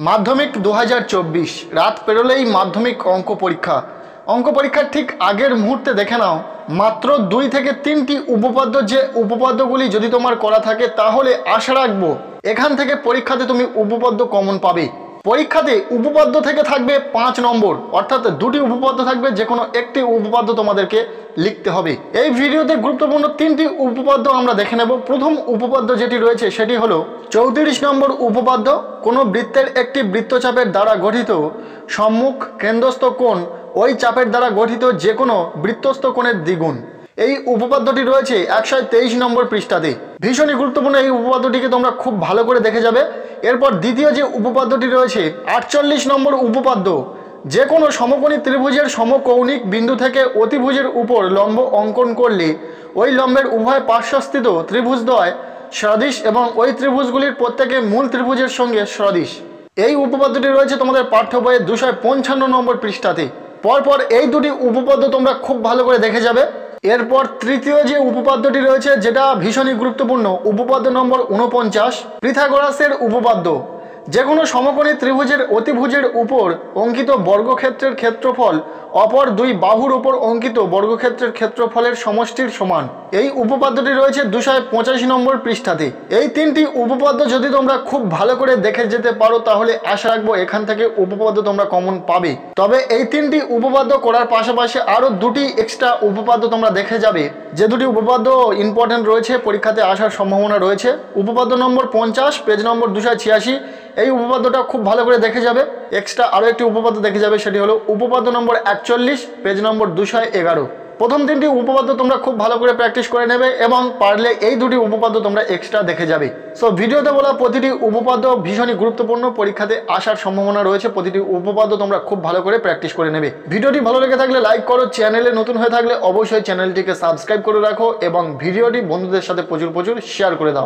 মাধ্যমিক 2024 রাত পেরোলেই মাধ্যমিক অঙ্ক পরীক্ষার ঠিক আগের মুহূর্তে দেখে নাও মাত্র 2 থেকে 3টি উপপাদ্য, যে উপপাদ্যগুলি যদি তোমার করা থাকে তাহলে আশা রাখবো এখান থেকে পরীক্ষাতে তুমি উপপাদ্য কমন পাবে। পরীক্ষাতে উপপাদ্য থেকে থাকবে 5 নম্বর, অর্থাৎ 2টি উপপাদ্য থাকবে, যে কোনো একটি উপপাদ্য তোমাদেরকে লিখতে হবে। এই ভিডিওতে গুরুত্বপূর্ণ 3টি উপপাদ্য আমরা দেখে নেব। প্রথম উপপাদ্য যেটি রয়েছে সেটি হলো 34 নম্বর উপপাদ্য। কোনো বৃত্তের একটি বৃত্তচাপের দ্বারা গঠিত সম্মুখ কেন্দ্রস্থ কোণ ওই চাপের দ্বারা গঠিত যে কোনো বৃত্তস্থ কোণের দ্বিগুণ। এই উপপাদ্যটি রয়েছে 123 নম্বর পৃষ্ঠাতে। ভীষণই গুরুত্বপূর্ণ এই উপপাদ্যটিকে তোমরা খুব ভালো করে দেখে যাবে। এরপর দ্বিতীয় যে উপপাদ্যটি রয়েছে 48 নম্বর উপপাদ্য, যে কোনো সমকোণী ত্রিভুজের সমকৌণিক বিন্দু থেকে অতিভুজের উপর লম্ব অঙ্কন করলে ওই লম্বের উভয় পার্শ্বস্থিত ত্রিভুজদ্বয় সদৃশ এবং ওই ত্রিভুজগুলির প্রত্যেকে মূল ত্রিভুজের সঙ্গে সদৃশ। এই উপপাদ্যটি রয়েছে তোমাদের পাঠ্য বইয়ে 255 নম্বর পৃষ্ঠাতে। পরপর এই দুটি উপপাদ্য তোমরা খুব ভালো করে দেখে যাবে। এরপর তৃতীয় যে উপপাদ্যটি রয়েছে, যেটা ভীষণই গুরুত্বপূর্ণ, উপপাদ্য নম্বর 49, পিথাগোরাসের উপপাদ্য। যে কোনো সমকোণী ত্রিভুজের অতিভুজের উপর অঙ্কিত বর্গক্ষেত্রের ক্ষেত্রফল অপর দুই বাহুর উপর অঙ্কিত বর্গক্ষেত্রের ক্ষেত্রফলের সমষ্টির সমান। এই উপপাদ্যটি রয়েছে 285 নম্বর পৃষ্ঠাতে। এই 3টি উপপাদ্য যদি তোমরা খুব ভালো করে দেখে যেতে পারো তাহলে আশা রাখবো এখান থেকে উপপাদ্য তোমরা কমন পাবে। তবে এই 3টি উপপাদ্য করার পাশাপাশি আরও 2টি এক্সট্রা উপপাদ্য তোমরা দেখে যাবে, যে দুটি উপপাদ্য ইম্পর্টেন্ট রয়েছে, পরীক্ষাতে আসার সম্ভাবনা রয়েছে। উপপাদ্য নম্বর 50, পেজ নম্বর 286, এই উপপাদ্যটা খুব ভালো করে দেখে যাবে। এক্সট্রা আরও একটি উপপাদ্য দেখে যাবে, সেটি হলো উপপাদ্য নম্বর 41, পেজ নম্বর 211। প্রথম 3টি উপপাদ্য তোমরা খুব ভালো করে প্র্যাকটিস করে নেবে এবং পারলে এই 2টি উপপাদ্য তোমরা এক্সট্রা দেখে যাবে। সো ভিডিওতে বলা প্রতিটি উপপাদ্য ভীষণই গুরুত্বপূর্ণ, পরীক্ষাতে আসার সম্ভাবনা রয়েছে। প্রতিটি উপপাদ্য তোমরা খুব ভালো করে প্র্যাকটিস করে নেবে। ভিডিওটি ভালো লেগে থাকলে লাইক করো, চ্যানেলে নতুন হয়ে থাকলে অবশ্যই চ্যানেলটিকে সাবস্ক্রাইব করে রাখো এবং ভিডিওটি বন্ধুদের সাথে প্রচুর শেয়ার করে দাও।